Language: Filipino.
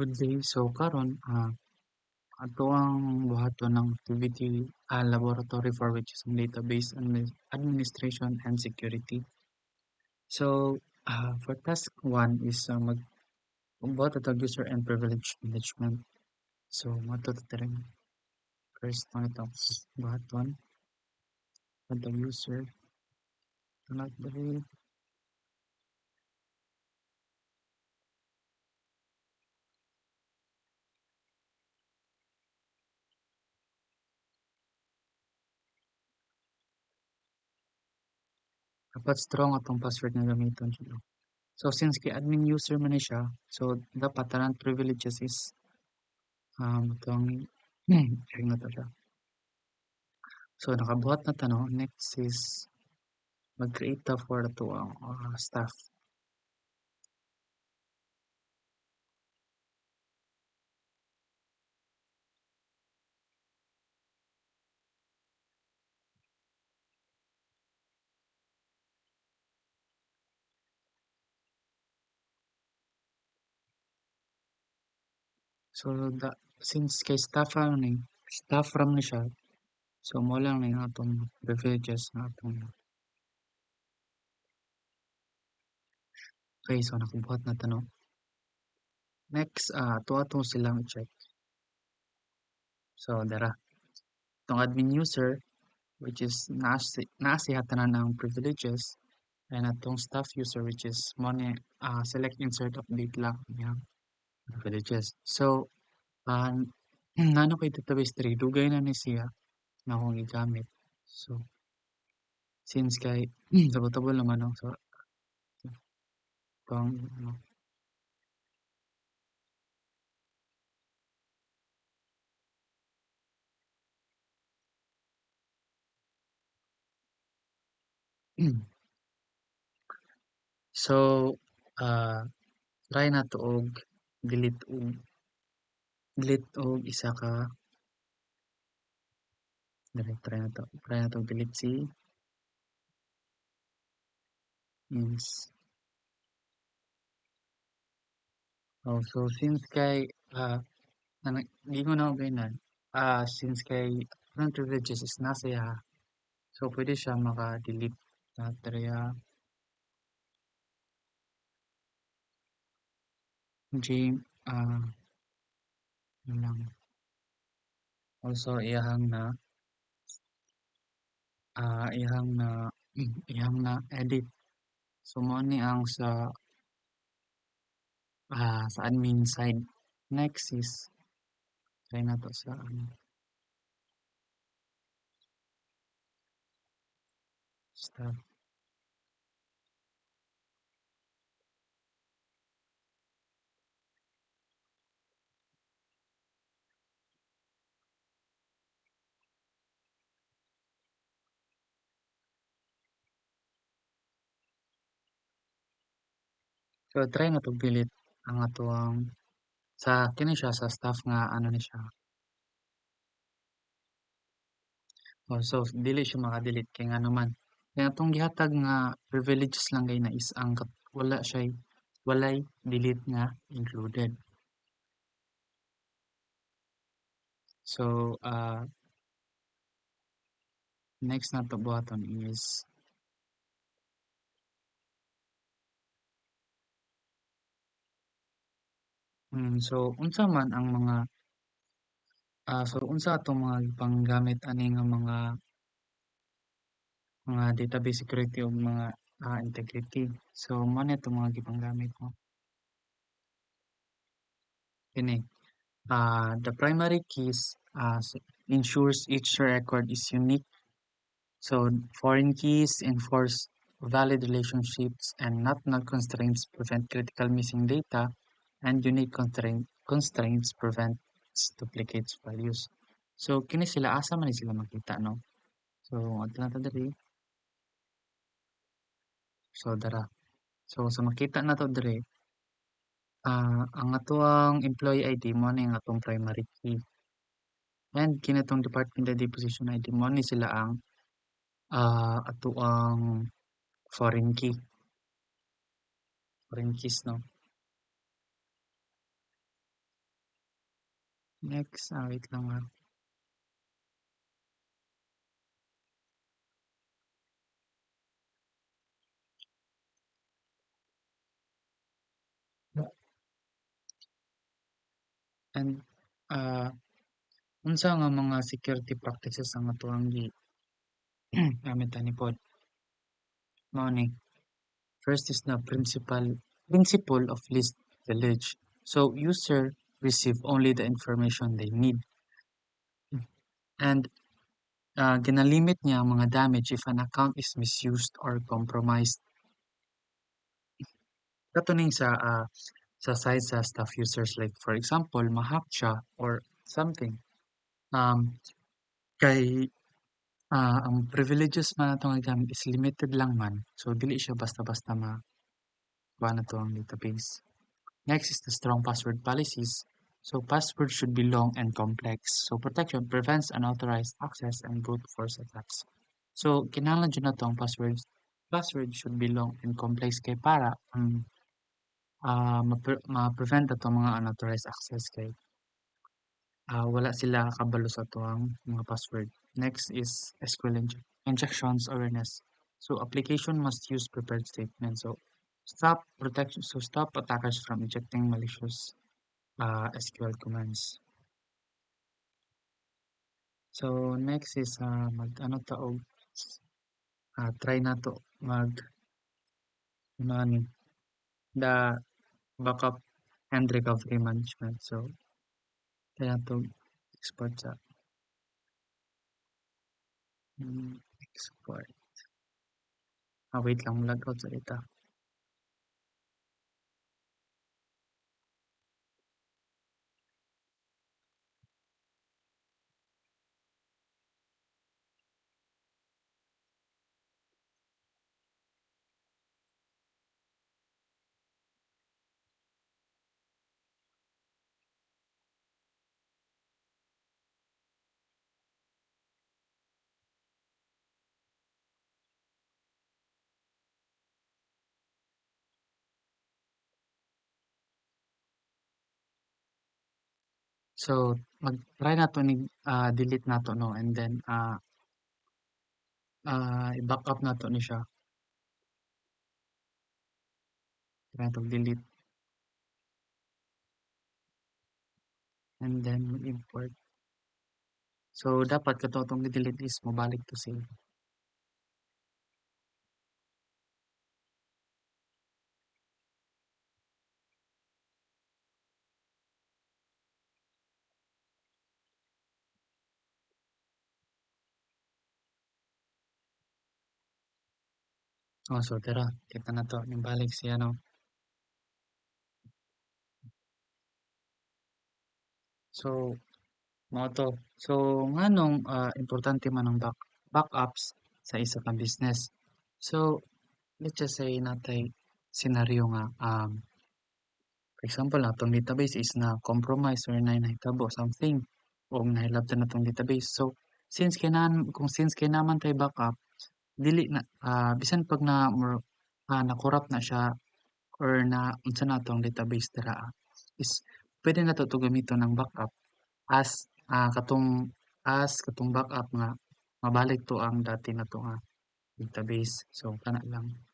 Good day. So karon ato ang buhaton ng activity laboratory for which is ang database administration and security. So for task 1 is magbuhat atog user and privilege management. So matuturing first one ito buhaton atog user not dali dapat strong atong password nga gamiton siya. So since kay admin user man ni siya, so dapat tanan privileges is itong check na to siya. So nakabuhat na tanong. Next is mag-create ta for to ang staff. So since kay staff ram ni siya. So mo lang ni atong privileges na atong okay, so nakabuhat na tanong. Next, ato silang i-check. So dara. Itong admin user which is naasiha tanan ang privileges and atong staff user which is mo ni select insert update lang yang privileges. So nano kay database diri dugay na ni siya na akong gigamit. So since kay sabotable naman no so pang ano so ah try na to og delete og isa ka dali try na to delete si ins. Oh, so since kay di ko na ganyan since kay front privileges is nasa iya so pwede siya maka-delete na try Gmail yun lang. Also iyang na edit. So mo ni ang sa admin side. Next is try na to sa staff. So try na to delete ang atuang sa kini siya sa staff nga ano ni siya. Oh, so dili siya maka-delete kay nga naman. Kaya atong gihatag nga privileges lang gay na is ang wala siya walay delete nga included. So next na to buhaton is so unsa man ang mga so unsa atong mga panggamit ani nga mga database security o mga integrity. So mo na itong mga gipanggamit mo. Kini the primary keys ensures each record is unique. So foreign keys enforce valid relationships and not null constraints prevent critical missing data and unique constraints prevent duplicates values. So kini sila asa man ni sila makita no. So adto na ta diri. So dara. So sa makita na to diri ang atuang employee ID mo na yung atong primary key. And kinatong department ID position ID mo ni sila ang atuang foreign key. Foreign keys no. Next, wait lang And uh, unsa nga mga security practices ang atuang gamitan ni pod? Mao ni first is the principle of least privilege. So user receive only the information they need and ginalimit niya ang mga damage if an account is misused or compromised. Katuning sa size sa staff users like for example ma-hack siya or something. Um, kay ang privileges man natong gamit is limited lang man. So dili siya basta-basta kuha na to ang database. Next is the strong password policies. So passwords should be long and complex. So protection prevents unauthorized access and brute force attacks. So kinahanglan jud na to ang passwords. Password should be long and complex kay para ma-prevent ato mga unauthorized access kay wala sila kabalo sa tuwang mga password. Next is SQL injections awareness. So application must use prepared statements. So stop attackers from injecting malicious SQL commands. So next is mag ano ta og try na to mag ano ni the backup and recovery management. So kaya to export sa export. Wait lang, log out sa data. So, mag-try nato ni delete nato no and then i-backup nato ni siya. Try nato delete and then import. So, dapat kato itong delete is mabalik to save. Oh, so tara, kita na to. Nibalik siya no. So, mao to. So, nganong importante man ang backups sa isa ka business. So, let's just say natay senaryo nga for example, atong database is na compromise or na nahitabo something o nahilabtan na tong database. So, since kailangan tayo backup, dili na bisan pag na corrupt na siya or na unsa na tong database dira is pwede na to gamiton ng backup as katong backup nga mabalik to ang dati na to nga database. So, kana lang.